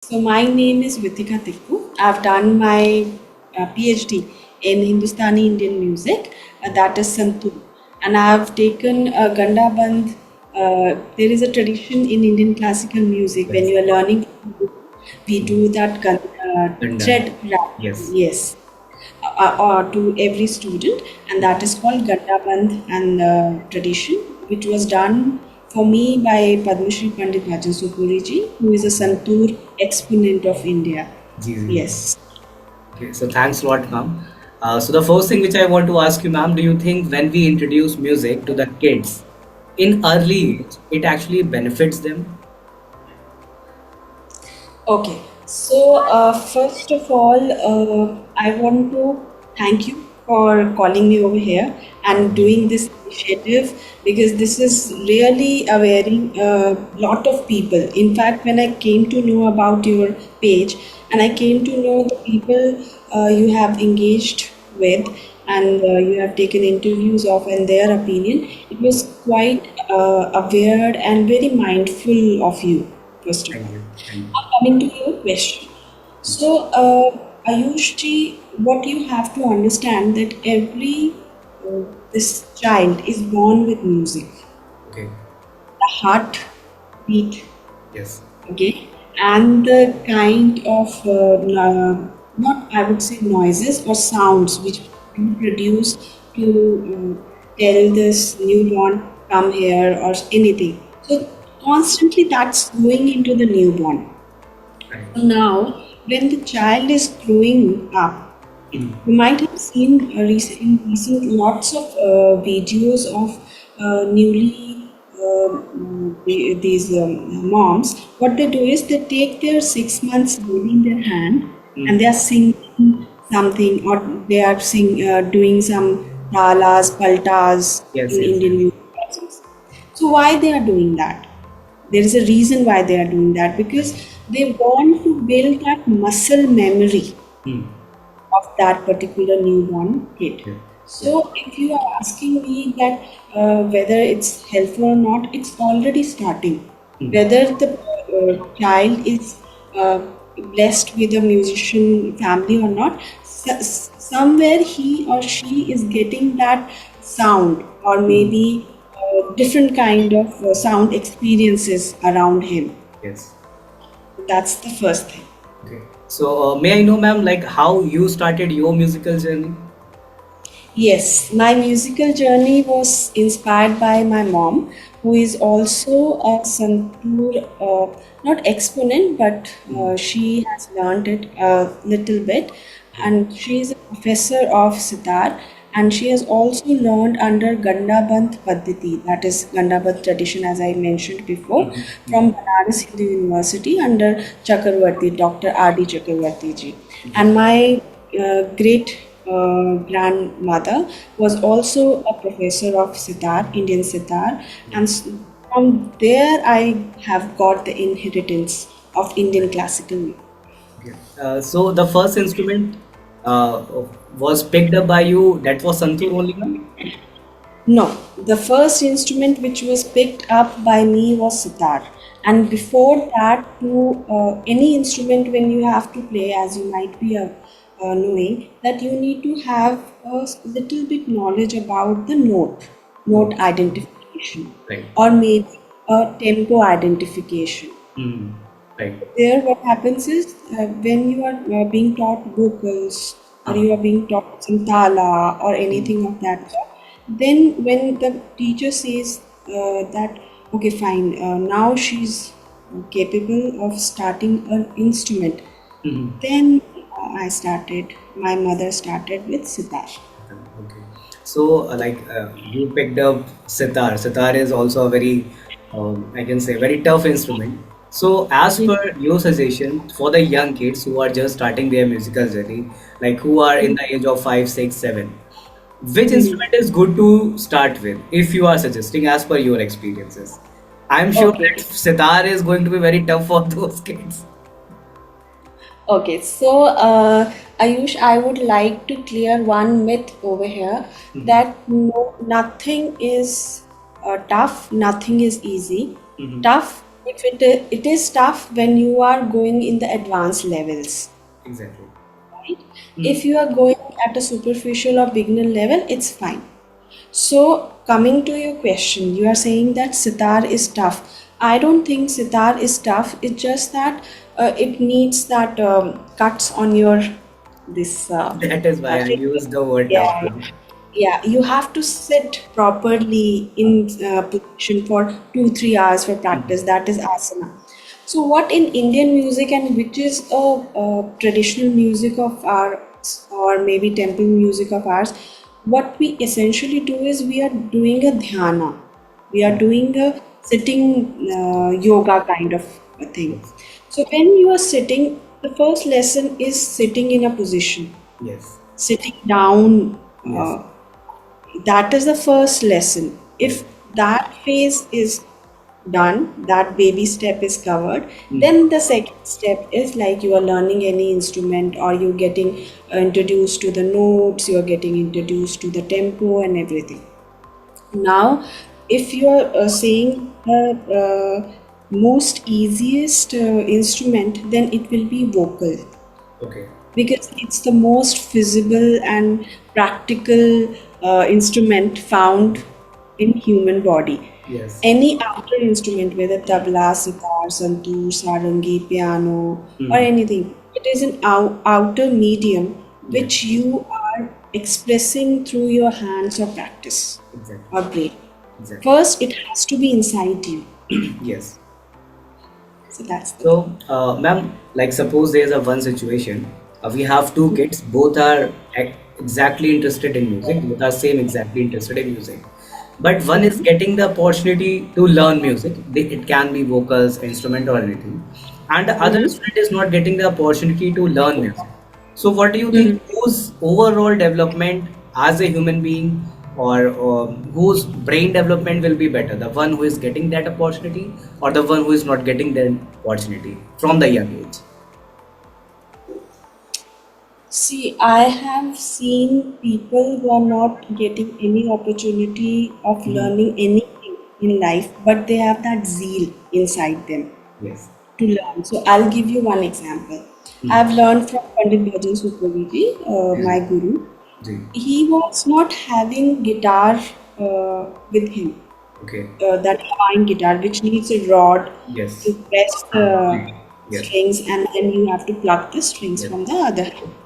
So my name is Veethika Tikoo. I've done my PhD in Hindustani Indian music, that is Santoor, and I've taken Gandaband. There is a tradition in Indian classical music when Yes. you are learning, we do that Ganda. thread wrap. Yes. Yes, to every student, and that is called Gandaband and tradition, which was done for me by Padma Shri Pandit Rajan Supuri ji, who is a Santoor exponent of India. Ji, ji. Yes. Okay. So thanks a lot, ma'am. So the first thing which I want to ask you, ma'am, do you think when we introduce music to the kids in early age, it actually benefits them? Okay, so first of all, I want to thank you for calling me over here and doing this initiative, because this is really a very lot of people. In fact, when I came to know about your page and I came to know the people you have engaged with and you have taken interviews of and their opinion, it was quite aware and very mindful of you, first of Thank all. you. Thank you. Now coming to your question. So, Ayush ji, what you have to understand that every this child is born with music. Okay. The heart beat, Yes. okay, and the kind of not I would say noises or sounds which you produce to tell this newborn come here or anything. So constantly that's going into the newborn. Right. Now, when the child is growing up, Mm. you might have seen in recent lots of videos of newly these moms. What they do is they take their 6 months baby in their hand and Mm. they are singing something, or they are doing some talas, paltas Yes. in Yes. Indian Yes. music. So why they are doing that? There is a reason why they are doing that, because they want to build that muscle memory Mm. of that particular newborn kid. Yeah. Yeah. So, if you are asking me that whether it's helpful or not, it's already starting. Mm. Whether the child is uh, blessed with a musician family or not, somewhere he or she is getting that sound, or Mm. maybe different kind of sound experiences around him. Yes. That's the first thing. Okay. So may I know, ma'am, like how you started your musical journey? Yes, my musical journey was inspired by my mom, who is also a Santoor, not exponent, but Mm. she has learned it a little bit. Okay. And she is a professor of sitar, and she has also learned under Gandaband Paddhati, that is Gandaband tradition, as I mentioned before, Mhm. from Mhm. Banaras Hindu University under Chakravarti, Dr. R.D. Chakravarti ji. And my great grandmother was also a professor of sitar, Indian sitar, and from there I have got the inheritance of Indian classical music. Okay. So the first instrument uh, was picked up by you. That was Santoor only, ma'am? No, the first instrument which was picked up by me was sitar. And before that, to any instrument, when you have to play, as you might be knowing, that you need to have a little bit knowledge about the note Notes. identification, Right. or maybe a tempo identification. Mm. Right. There, what happens is when you are being taught vocals, or Uh-huh. you are being taught some tala or Mm. anything of that sort, then when the teacher says that, okay, fine, now she's capable of starting an instrument, Mhm. then my mother started with sitar. Okay. So, you picked up sitar. Sitar is also a very, I can say, very tough instrument. So, as per your suggestion for the young kids who are just starting their musical journey, like who are in the age of 5, 6, 7, which Mhm. instrument is good to start with if you are suggesting as per your experiences? I'm sure Okay. that sitar is going to be very tough for those kids. Okay, so Ayush, I would like to clear one myth over here, Mhm. that no, nothing is tough, nothing is easy. Mhm. Tough It is tough when you are going in the advanced levels, Exactly. right? Hmm. If you are going at a superficial or beginner level, it's fine. So, coming to your question, you are saying that sitar is tough. I don't think sitar is tough. It's just that it needs that cuts on your this That is why I finger. use the word tough. Yeah, yeah. You have to sit properly in position for 2 3 hours for practice. That is asana. So, what in Indian music and which is a traditional music of ours or maybe temple music of ours, what we essentially do is we are doing a dhyana. We are doing a sitting yoga kind of a thing. Yes. So, when you are sitting, the first lesson is sitting in a position, Yes. sitting down. Yes. That is the first lesson. Yes. If that phase is done, that baby step is covered, Hmm. then the second step is like you are learning any instrument or you're getting introduced to the notes, you're getting introduced to the tempo and everything. Now, if you are saying the most easiest instrument, then it will be vocal Okay. because it's the most visible and practical instrument found in human body. Yes. Any outer instrument, whether tabla, sitar, santoor, sarangi, piano, or Hmm. anything, it is an outer medium Yes. which you are expressing through your hands or practice Exactly. or brain. Exactly. First, it has to be inside you. Yes. So that's the thing. So, ma'am, like suppose there's a one situation, we have two kids, both are exactly interested in music, both are same exactly interested in music. But one is getting the opportunity to learn music, it can be vocals, instrument or anything, and the other Mhm. student is not getting the opportunity to learn music. So, what do you think Mhm. whose overall development as a human being or whose brain development will be better? The one who is getting that opportunity or the one who is not getting that opportunity from the young age? See, I have seen people who are not getting any opportunity of Mhm. learning anything in life, but they have that zeal inside them Yes. to learn. So, I'll give you one example. Hmm. I've learned from Pandit Bhajan Sukhaviji, Ji. my guru. Ji. He was not having guitar with him, Okay. that Hawaiian guitar, which needs a rod to Yes. press the Yes. strings and then you have to pluck the strings Yes. from the other hand.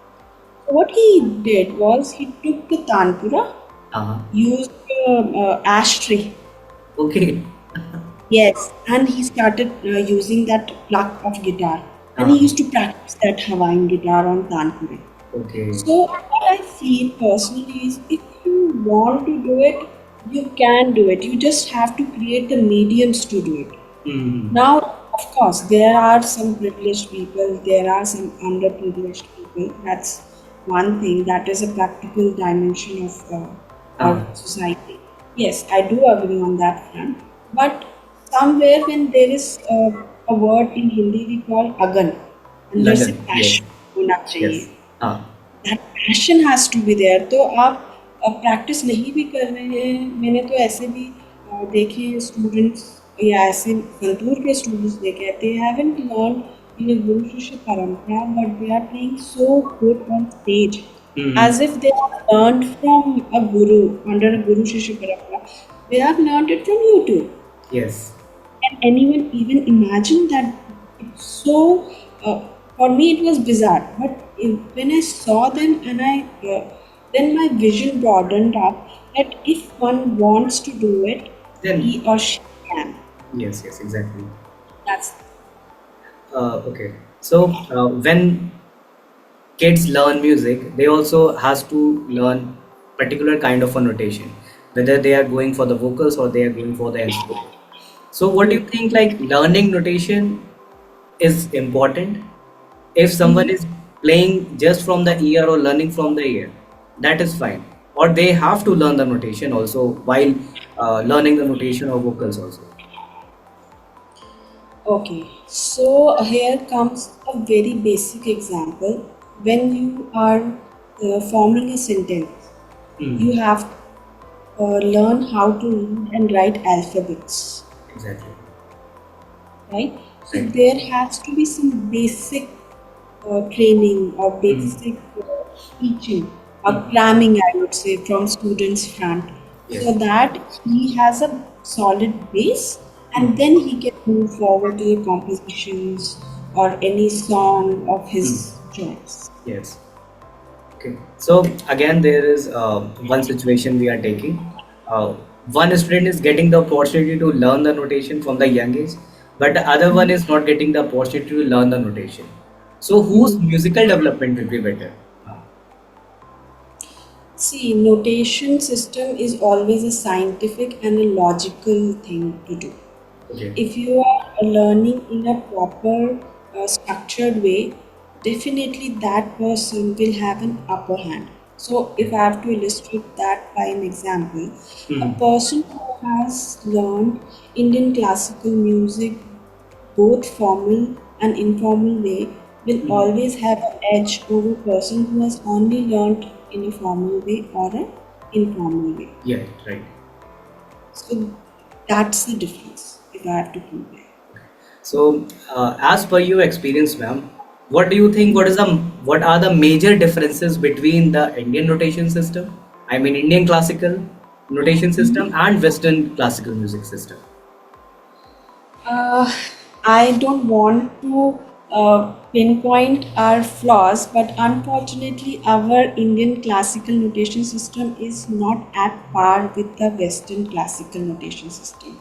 So what he did was he took the tanpura, Uh-huh. used ashtray, Okay. yes, and he started using that pluck of guitar, and he Uh-huh. used to practice that Hawaiian guitar on tanpura. Okay. So what I feel personally is if you want to do it, you can do it. You just have to create the mediums to do it. Hmm. Now, of course, there are some privileged people, there are some underprivileged people. That's one thing, that is a practical dimension of our Uh-huh. society. Yes, I do agree on that front. But somewhere when there is a word in Hindi we call agan, अंदर से Lagan. Yes. passion होना चाहिए, Yes. Ah. That passion has to be there. तो आप practice नहीं भी कर रहे हैं, मैंने तो ऐसे भी देखे हैं स्टूडेंट्स या ऐसे संतूर के स्टूडेंट्स देखे हैं, they haven't learn in a guru shishya parampara but they are playing so good on stage Hmm. as if they have learned from a guru under a guru shishya parampara. They have learned it from YouTube. Yes. Can anyone even imagine that? It's so, uh, for me it was bizarre, but when I saw them and then my vision broadened up that if one wants to do it, he Then or she can. yes. Yes. Exactly. That's Okay. So when kids learn music, they also has to learn particular kind of a notation, whether they are going for the vocals or they are going for the instrument. So what do you think, like learning notation is important? If someone is playing just from the ear or learning from the ear, that is fine. Or they have to learn the notation also while learning the notation of vocals also. okay. So here comes a very basic example. When you are forming a sentence, Hmm. you have to learn how to read and write alphabets. Exactly. right? So Right. there has to be some basic training or Mm. basic teaching or Mm. cramming, I would say, from students' front, Yes. so that he has a solid base and Mm. then he can move forward to the compositions or any song of Mm. his choice. Yes. Okay. So again, there is one situation we are taking. Uh, one student is getting the opportunity to learn the notation from the young age, but the other one is not getting the opportunity to learn the notation. So whose Hmm. musical development will be better? See, notation system is always a scientific and a logical thing to do. Okay. If you are learning in a proper structured way, definitely that person will have an upper hand. So if Okay. I have to illustrate that by an example, a Hmm. person who has learned Indian classical music both formal and informal way will Hmm. always have an edge over a person who has only learned in a formal way or an informal way. Yeah. Right. So that's the difference if I have to compare. So, as per your experience, ma'am, what do you think? What are the major differences between the Indian notation system? I mean, Indian classical notation system and Western classical music system. Uh, I don't want to pinpoint our flaws, but unfortunately, our Indian classical notation system is not at par with the Western classical notation system.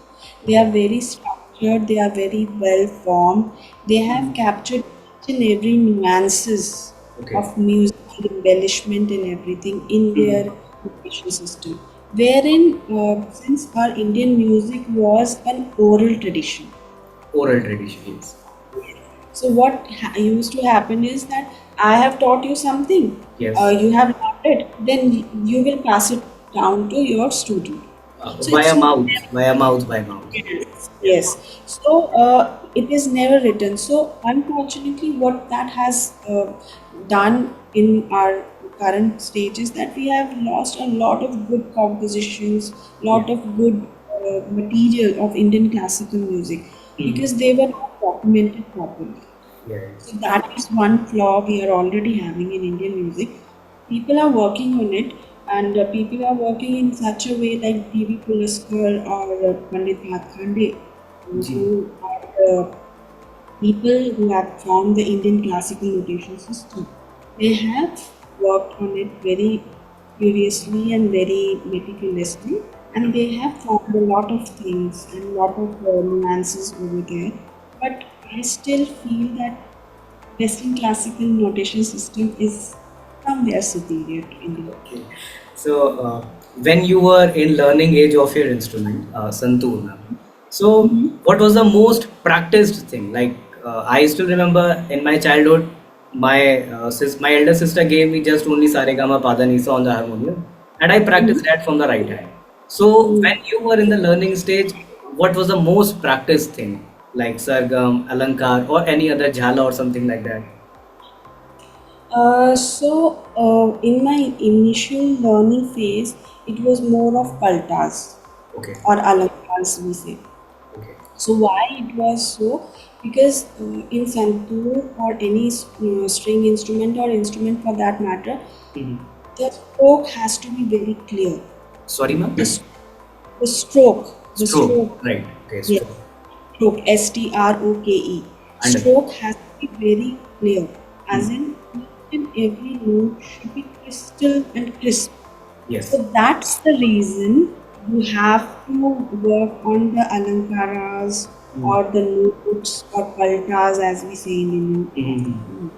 They Okay. are very structured, they are very well formed, they have Mhm. captured each and every nuances Okay. of musical embellishment and everything in Mhm. their notation system. Wherein, since our Indian music was an oral tradition, Oral tradition, yes. so what used to happen is that I have taught you something, Yes. you have learned it, then you will pass it down to your student. So it's Via never, mouth, via mouth, by mouth. yes, Yeah. yes. So it is never written. So unfortunately, what that has done in our current stage is that we have lost a lot of good compositions, Yeah. lot of good material of Indian classical music Mhm. because they were not documented properly. Yeah. So that is one flaw we are already having in Indian music. People are working on it, and people are working in such a way like D.V. Pulaskar or Pandit Bhattkhande, Ji. who are people who have formed the Indian classical notation system. They have worked on it very curiously and very meticulously, and they have found a lot of things and a lot of nuances over there. But I still feel that Western classical notation system is somewhere superior to Indian. Okay. So, when you were in learning age of your instrument, Santoor, ma'am, so Mhm. what was the most practiced thing? Like, I still remember in my childhood, my elder sister gave me just only Saregama Padanisa on the harmonium, and I practiced that from the right hand. So, when you were in the learning stage, what was the most practiced thing? Like Sargam, Alankar, or any other Jhala or something like that? In my initial learning phase, it was more of paltas Okay. or alankars, we say. Okay. So why it was so? Because in santoor or any string instrument or instrument for that matter, Mhm. the stroke has to be very clear. Sorry, ma'am. The, s- the stroke, the Stroke, stroke, right? Okay, yes, stroke. stroke, stroke. Understood. Stroke has to be very clear, Hmm. as in each and every note should be crystal and crisp. Yes. So that's the reason you have to work on the alankaras Hmm. or the notes or paltas, as we say in Hmm. Indian.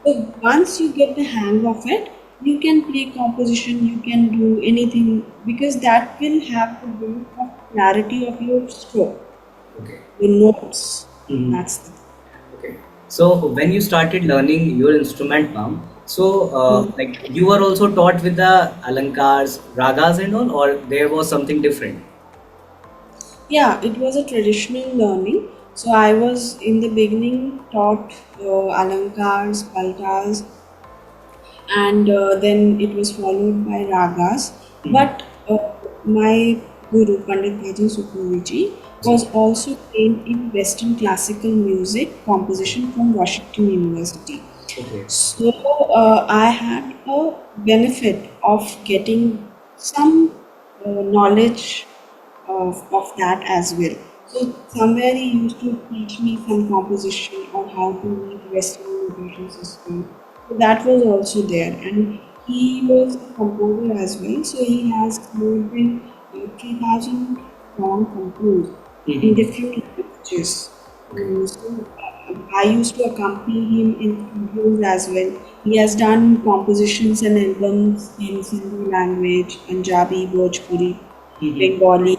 So once you get the hang of it, you can play composition, you can do anything because that will have the build of clarity of your stroke, Okay. your notes. Hmm. That's the Okay. So when you started learning your instrument, ma'am, so thing. like you were also taught with the alankars, ragas and all, or there was something different? Yeah, it was a traditional learning. So I was in the beginning taught alankars, paltas, and then it was followed by ragas. Hmm. But my guru, Pandit Bhajan Sukhmoviji, ji. was also trained in Western classical music composition from Washington University. Okay. So I had a benefit of getting some knowledge of that as well. So somewhere he used to teach me some composition or how to read Western notation system. So that was also there, and he was a composer as well. So he has more than 3,000 songs composed in Mm-hmm. different languages. Okay. So I used to accompany him in studios as well. He has done compositions and albums in Sindhi language, Punjabi, Bhojpuri, Mm-hmm. Bengali,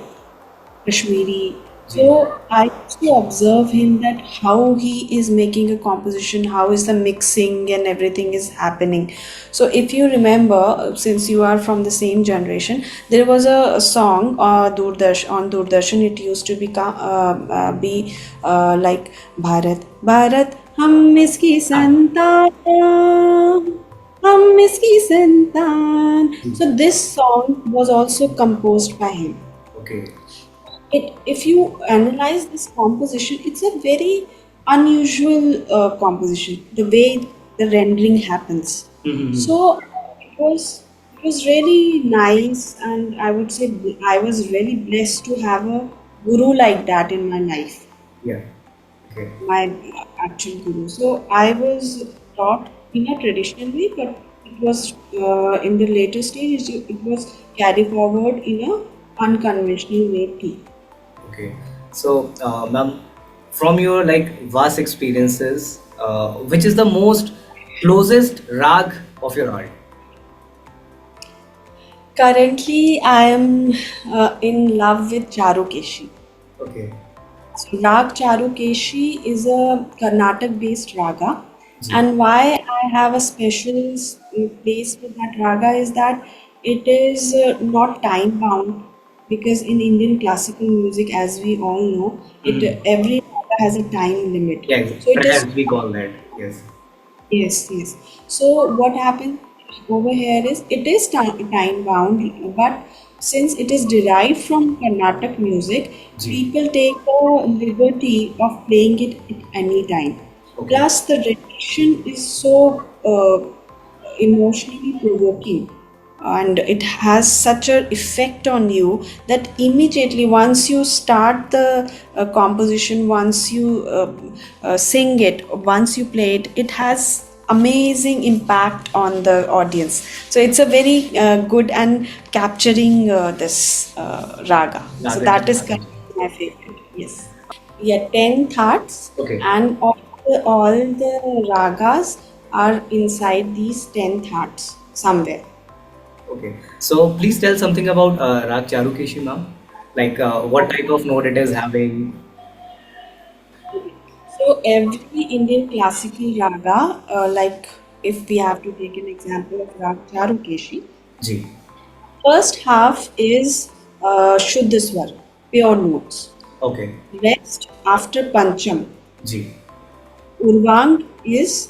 Kashmiri. जी. So I used to observe him that how he is making a composition, how is the mixing and everything is happening. So if you remember, since you are from the same generation, there was a song on Doordarshan. It used to be like Bharat Bharat हम इसकी हाँ. संतान हम इसकी संतान. जी. So this song was also composed by him. Okay. If you analyze this composition, it's a very unusual composition, the way the rendering happens. Mm-hmm. So it was really nice, and I would say I was really blessed to have a guru like that in my life, Yeah. Okay. my actual guru. So I was taught in a traditional way, but it was in the later stage it was carried forward in a unconventional way too. Okay. So, ma'am, from your like vast experiences, which is the most closest rag of your heart? Currently, I am in love with Charukeshi. Okay. So, Rag Charukeshi is a Karnataka based raga, ji. and why I have a special place with that raga is that it is not time bound, because in Indian classical music, as we all know, it Mm-hmm. every raga has a time limit. Yeah, So, it is. as we call that. Yes. Yes, yes. So what happens over here is it is time bound, but since it is derived from Carnatic music, ji. people take the liberty of playing it at any time. Okay. Plus, the rendition is so emotionally provoking, and it has such an effect on you that immediately once you start the composition, once you sing it, once you play it, it has amazing impact on the audience. So it's a very good and capturing this raga. So Raga that is kind Charukeshi. of my favorite. Yes. Yeah, 10 thoughts, Okay. and all the ragas are inside these 10 thoughts somewhere. Okay. So please tell something about Rag Charukeshi, ma'am. Like what type of note it is having. So every Indian classical raga, like if we have to take an example of Rag Charukeshi, ji. first half is Shuddha Swar, pure notes. Okay. Next, after Pancham, ji. Urvang is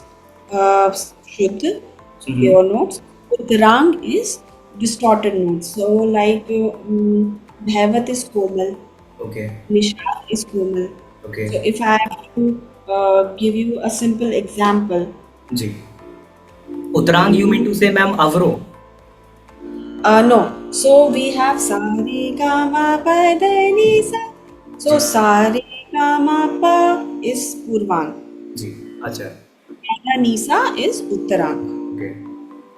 Shuddha, so Mm-hmm. pure notes. Uttarang is distorted notes. So like Bhaivat is Komal, Okay. Nishad is Komal. So Okay. if I have to give you a simple example, ji. Uttarang, you mean to say, ma'am, Avro? no. So we have sa re ga ma pa da ni sa. So ji. sa re ga ma pa is Purvang. जी. अच्छा. Pa da ni sa is Uttarang. Okay.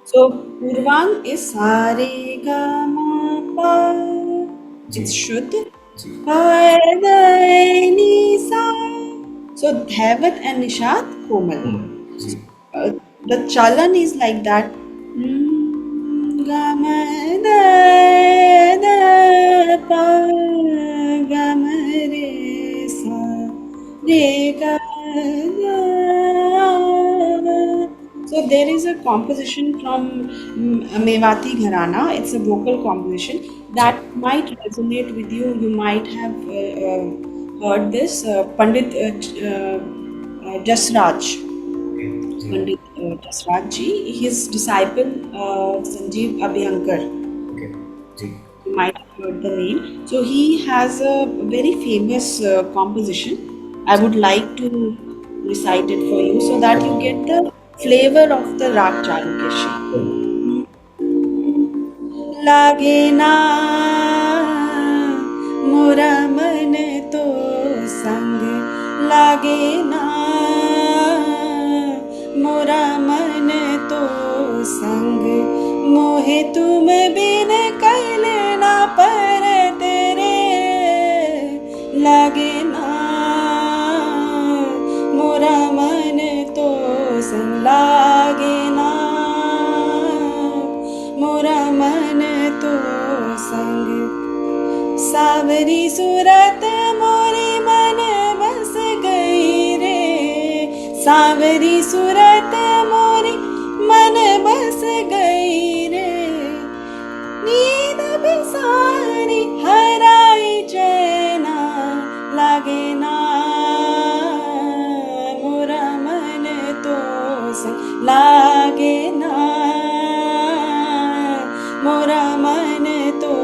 So Purvang is sa re ga ma pa. Ji. It's Shuddh. Ji. Pa da ni sa. So Dhaivat and Nishad Komal. Ji. uh, the chalan is like that. Ga ma da da pa ga ma re sa re ga da. So there is a composition from Mewati Gharana. It's a vocal composition ji. that might resonate with you. You might have heard this Pandit Jasraj. Okay. Ji. Pandit Jasraj ji, his disciple Sanjeev Abhyankar. Okay. Ji. You might have heard the name. So he has a very famous composition. I would like to recite it for you so that you get the flavor of the Rag Charukeshi. Sure. लागे ना मोरा मन तो संग लागे ना मोरा मन तो संग मोहे तुम बिन कैले ना पर तेरे लागे ना मोरा मन तो संग लागे ना मोरा मन तो संग सावरी सूरत मोरे मन बस गई रे सावरी सूरत मोरे मन बस गई रे नींद बिसारी हराई चैना लागे ना मोरा मन तो संग लागे ना मोरा मन तो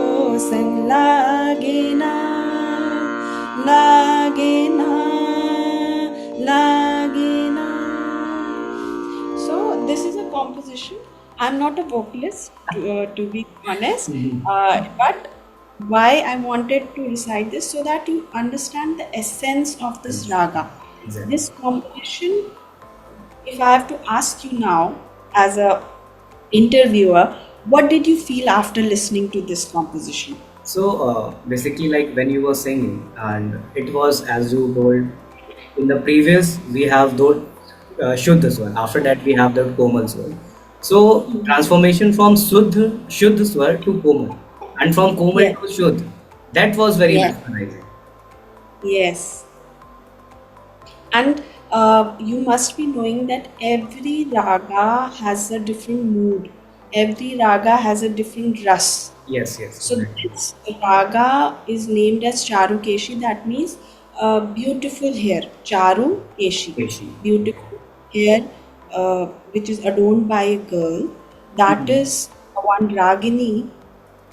संग लागे ना लागे ना लागे ना. So this is a composition. I'm not a vocalist, to be honest, but why I wanted to recite this so that you understand the essence of this raga. Exactly. This composition, if I have to ask you now as a interviewer, what did you feel after listening to this composition? So basically, like when you were singing, and it was as you told in the previous, we have the Shuddha Swar. After that, we have the Komal Swar. So transformation from Shuddha Swar to Komal, and from Komal Yes, to Shuddha. That was very yes, mesmerizing. yes. And you must be knowing that every raga has a different mood. Every raga has a different ras. Yes, yes, So exactly. this raga is named as Charukeshi. That means beautiful hair. Charukeshi, Keshi. beautiful hair, which is adorned by a girl. That Mhm. is one ragini.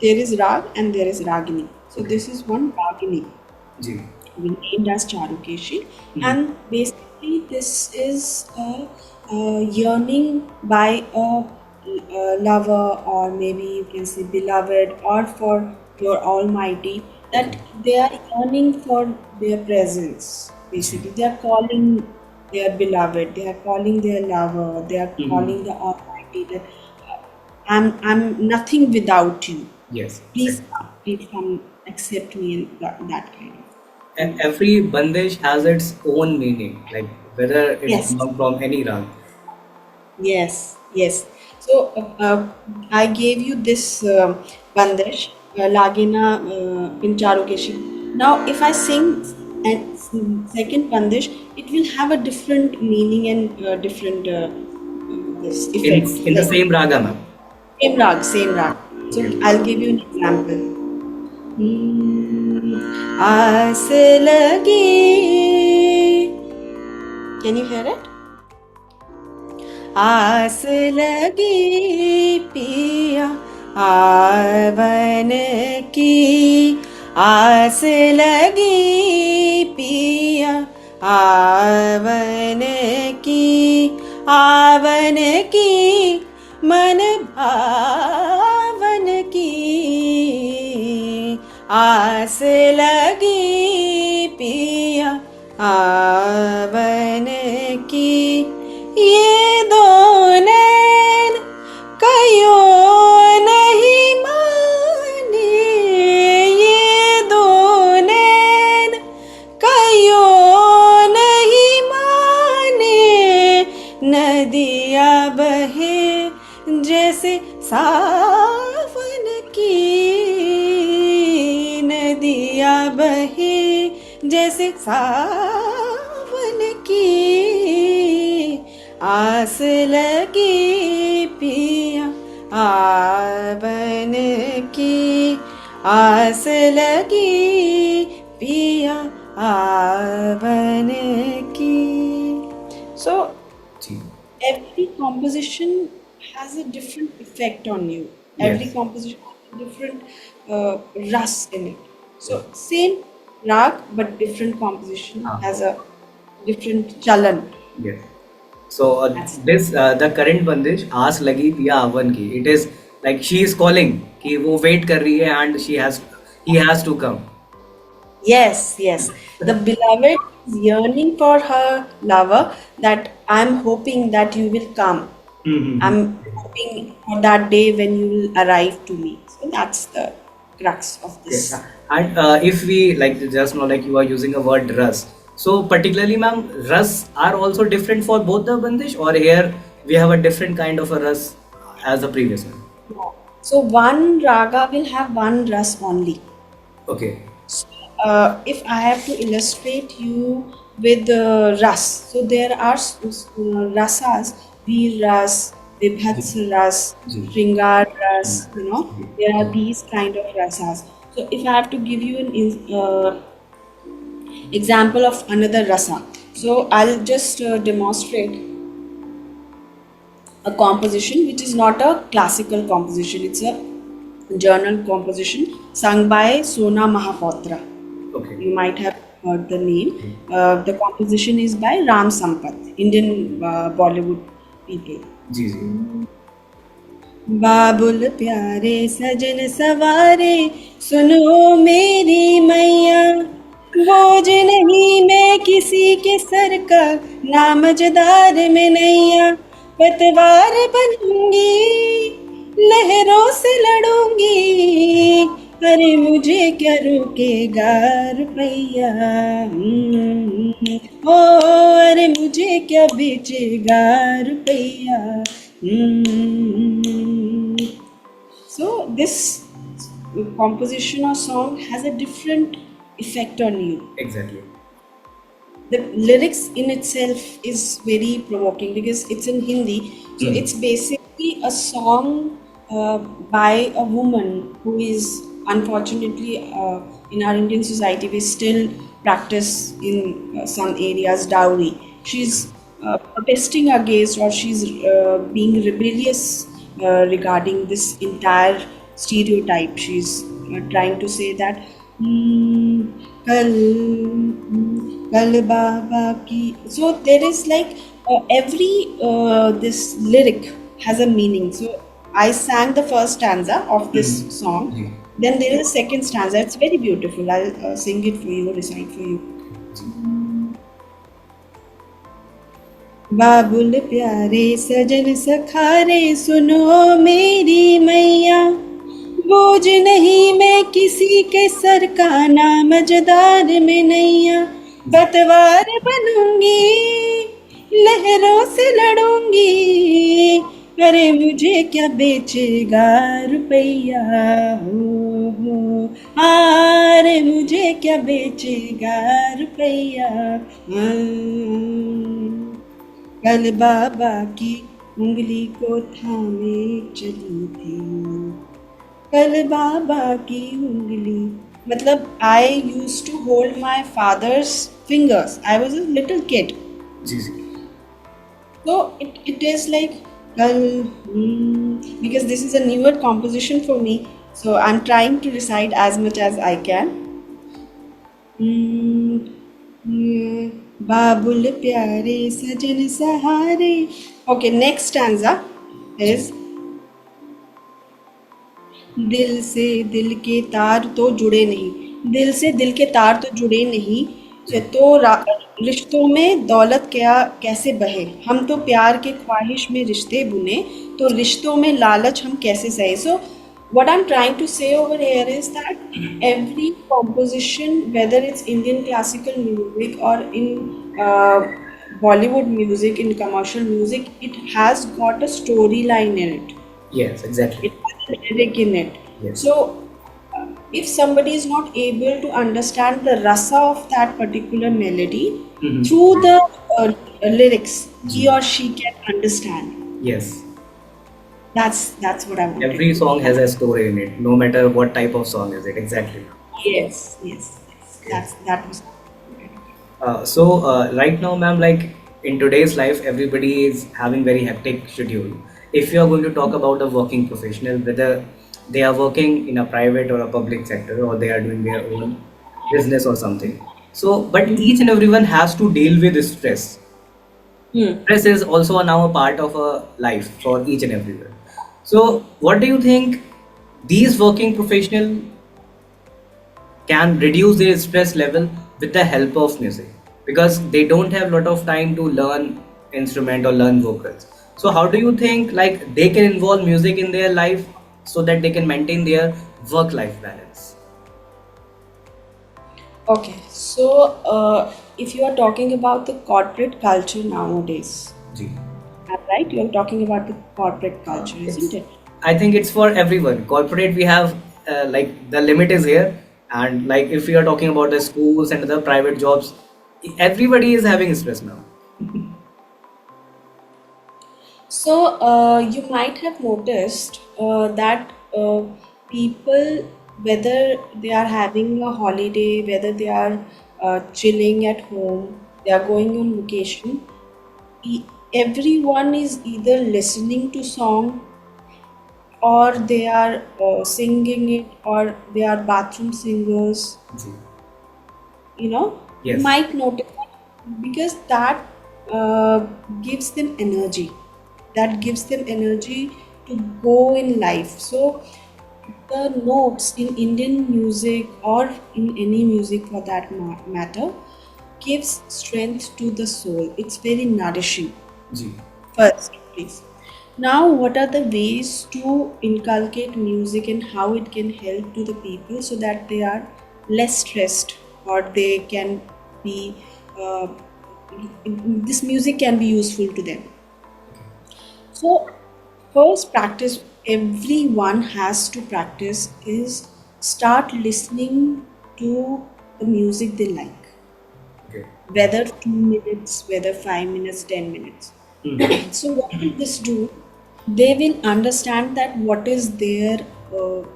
There is rag and there is ragini. So Okay. this is one ragini Ji. we named as Charukeshi, Mhm. and basically this is a yearning by a lover, or maybe you can say beloved, or for your Almighty, Okay. that they are yearning for their presence. Ji. Basically, they are calling their beloved, they are calling their lover, they are Mhm. calling the Almighty that I'm nothing without you. Yes, exactly. Please come, accept me, and that kind of. Every bandage has its own meaning, like whether it's Yes, come from any rag. yes, yes. So I gave you this bandesh, Lagina in Charukeshi. Now, if I sing and second bandesh, it will have a different meaning and different this effect. In the Like same raga, ma'am. same rag, same rag. So Okay. I'll give you an example. आस लगी. Can you hear it? आस लगी पिया आवन की आस लगी पिया आवन की मन भावन की आस लगी पिया आवन की ये दो नैन कयो नहीं माने ये दो नैन कयो नहीं माने नदिया बहे जैसे सावन की नदिया बहे जैसे सावन की आस लगी पिया आवन की आस लगी पिया आवन की. So Ji. every composition has a different effect on you. Every Yes. composition has different ras in it. Yes. So same rag but different composition Ah, has a different chalan. yes. So That's this the current बंदिश आस लगी पिया oven की. It is like she is calling कि वो wait कर रही है and he has to come. yes, yes. The beloved is yearning for her lover that I'm hoping that you will come. Mm-hmm. I'm hoping for that day when you will arrive to me. So that's the crux of Okay. this. And if we like just know like you are using a word ras. So particularly ma'am, ras are also different for both the bandish or here we have a different kind of a ras as the previous one. So one raga will have one ras only. Okay. So, if I have to illustrate you with ras, so there are rasas, veer ras, ji. vibhats ras, ji. shringar ras, ji. there are ji. these kind of rasas. So if I have to give you an example of another rasa, so I'll just demonstrate a composition which is not a classical composition, it's a journal composition sung by Sona Mahapatra. Okay. You might have heard the name. Ji. The composition is by Ram Sampath, Indian Bollywood people. जी. जी. बाबुल प्यारे सजन सवारे सुनो मेरी मैया, बोझ नहीं मैं किसी के सर का, ना मझदार में नैया, पतवार बनूंगी लहरों से लड़ूंगी, अरे मुझे क्या रोकेगा रुपैया, ओ अरे मुझे क्या बेचेगा रुपैया. So this composition or song has a different effect on you. Exactly. The lyrics in itself is very provoking because it's in Hindi. So Mm. it's basically a song by a woman who is unfortunately in our Indian society we still practice in some areas dowry. She's protesting against or she's being rebellious regarding this entire stereotype. She's trying to say that कल कल बाबा की. So there is like every this lyric has a meaning. So I sang the first stanza of this Mm. song. Ji. Then there is a second stanza. It's very beautiful. I'll sing it for you, recite for you. बाबुल प्यारे सजन सखारे सुनो मेरी मैया, बोझ नहीं मैं किसी के sir का, ना मझदार में नैया, पतवार बनूंगी लहरों से लड़ूंगी, अरे मुझे क्या बेचेगा रुपैया, हो अरे मुझे क्या बेचेगा रुपैया. कल बाबा की उंगली को थामे चली थी, कल बाबा की उंगली, मतलब I used to hold my father's fingers. I was a little kid. Ji. Ji. So it is like kal, because this is a newer composition for me. So I'm trying to recite as much as I can. बाबुल प्यारे सजन सहारे. Okay, next stanza is दिल से दिल के तार तो जुड़े नहीं, दिल से दिल के तार तो जुड़े नहीं, तो रिश्तों में दौलत क्या कैसे बहे, हम तो प्यार के ख्वाहिश में रिश्ते बुने, तो रिश्तों में लालच हम कैसे सहे. So what I'm trying to say over here is that every composition, whether it's Indian classical music or in Bollywood music, in commercial music, it has got a storyline in it. Yes. Exactly. It has a lyric in it. Yes. So if somebody is not able to understand the rasa of that particular melody Mhm. through the lyrics, he or she can understand. Yes. That's what I wanted. Every song has a story in it, no matter what type of song is it. Exactly. Yes, yes, yes. That was. Right now, ma'am, like in today's life, everybody is having very hectic schedule. If you are going to talk about a working professional, whether they are working in a private or a public sector, or they are doing their own business or something. So but each and everyone has to deal with stress. Hmm. Stress is also now a part of a life for each and everyone. So what do you think these working professional can reduce their stress level with the help of music, because they don't have a lot of time to learn instrument or learn vocals? So how do you think like they can involve music in their life so that they can maintain their work life balance? Okay, so if you are talking about the corporate culture nowadays, Ji. right? You're talking about the corporate culture, isn't It's, it? I think it's for everyone. Corporate, we have like the limit is here, and like if we are talking about the schools and the private jobs, everybody is having stress now. So you might have noticed that people, whether they are having a holiday, whether they are chilling at home, they are going on vacation, e- everyone is either listening to song, or they are singing it, or they are bathroom singers. Ji. You Yes. might notice that, because that gives them energy, that gives them energy to go in life. So the notes in Indian music, or in any music for that matter, gives strength to the soul. It's very nourishing. Ji. First, please. Now, what are the ways to inculcate music, and how it can help to the people so that they are less stressed, or they can be, uh, this music can be useful to them. So, first practice everyone has to practice is start listening to the music they like, Okay. whether 2 minutes, whether 5 minutes, 10 minutes. Hmm. So, what will this do? They will understand that what is their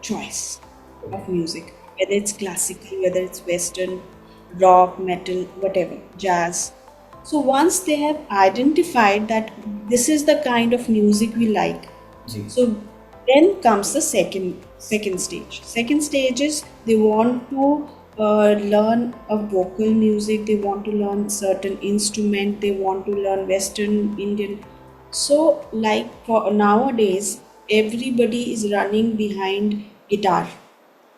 choice Okay. of music, whether it's classical, whether it's western, rock, metal, whatever, jazz. So, once they have identified that this is the kind of music we like, Ji. so then comes the second stage. Second stage is they want to learn a vocal music. They want to learn certain instrument. They want to learn Western Indian. So like for nowadays, everybody is running behind guitar,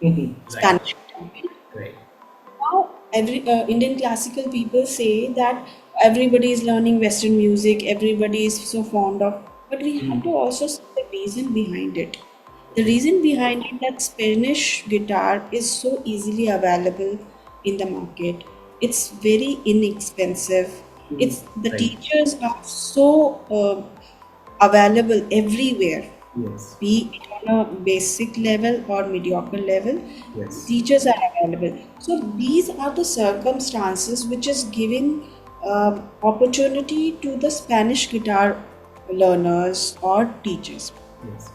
Right. Spanish guitar. Right. Now, every Indian classical people say that everybody is learning Western music, everybody is so fond of, but we have to also see the reason behind it. The Okay. reason behind it that Spanish guitar is so easily available in the market. It's very inexpensive. It's the Right. teachers are so available everywhere, Yes. be it on a basic level or mediocre level. Yes. Teachers are available. So these are the circumstances which is giving opportunity to the Spanish guitar learners or teachers. Yes.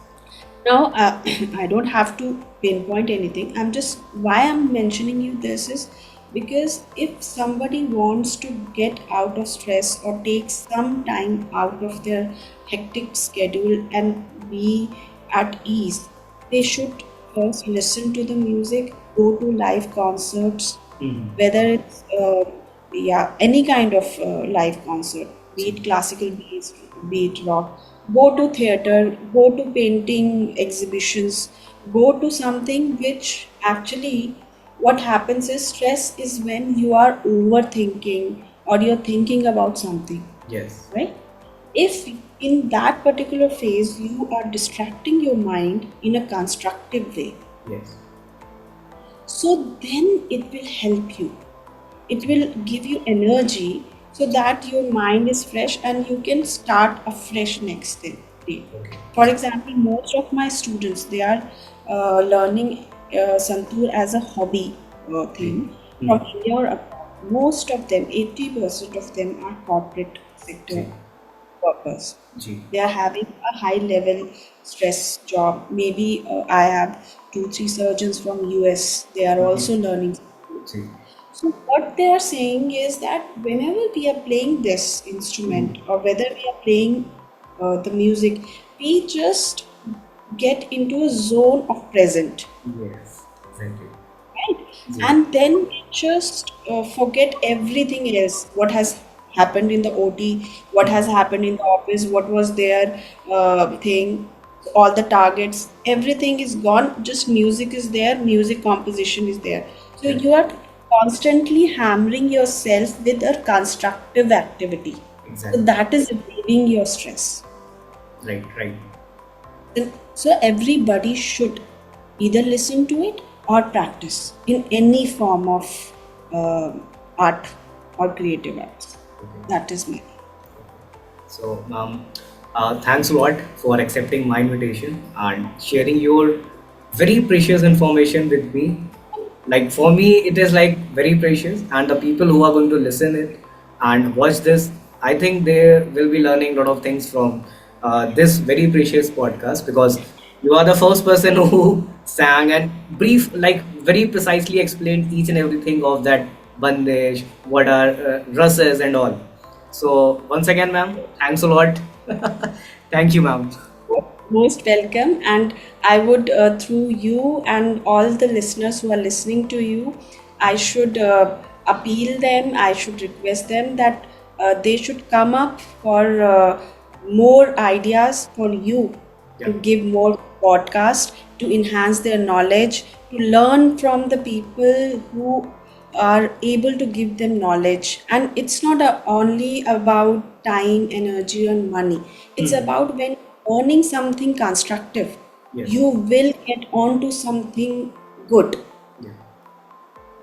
Now, I don't have to pinpoint anything. I'm just, why I'm mentioning you this is because if somebody wants to get out of stress or take some time out of their hectic schedule and be at ease, they should first listen to the music, go to live concerts, whether it's yeah, any kind of live concert, be Ji. it classical, be it rock. Go to theater, go to painting exhibitions, go to something which actually, what happens is stress is when you are overthinking or you're thinking about something, Yes. right? If in that particular phase you are distracting your mind in a constructive way, Yes. so then it will help you, it will give you energy so that your mind is fresh and you can start afresh next day. Okay. For example, most of my students, they are learning Santoor as a hobby Ji. thing from India or abroad. Most of them, 80% of them are corporate sector Ji. workers. Ji. They are having a high level stress job. Maybe I have 2 3 surgeons from US. They are also learning. Ji. So what they are saying is that whenever we are playing this instrument, or whether we are playing the music, we just get into a zone of present, Yes, exactly. right? Yeah, And then just forget everything else, what has happened in the OT, what has happened in the office, what was their thing, all the targets, everything is gone, just music is there, music composition is there. So correct. you are constantly hammering yourself with a constructive activity, so Exactly. that is relieving your stress. Right, right. So everybody should either listen to it or practice in any form of art or creative arts. Okay. That is my. So, thanks a lot for accepting my invitation and sharing your very precious information with me. Like for me, it is like very precious, and the people who are going to listen it and watch this, I think they will be learning a lot of things from this very precious podcast, because you are the first person who sang and like very precisely explained each and everything of that bandage, what are russes and all. So once again, ma'am, thanks a lot. Thank you, ma'am. Most welcome, and I would, through you and all the listeners who are listening to you, I should appeal them, I should request them that they should come up for more ideas for you, Yeah. to give more podcast, to enhance their knowledge, to learn from the people who are able to give them knowledge. And it's not only about time, energy, and money. It's Hmm. about when earning something constructive, Yes. you will get on to something good. Yeah.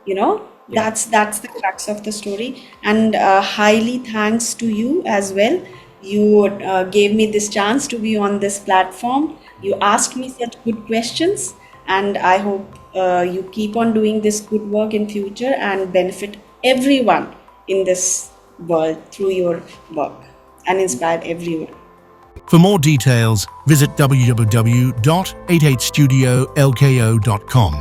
You know, Yeah. that's the crux of the story. And highly thanks to you as well. You gave me this chance to be on this platform. You asked me such good questions, and I hope you keep on doing this good work in future and benefit everyone in this world through your work and inspire everyone. For more details, visit www.88studiolko.com.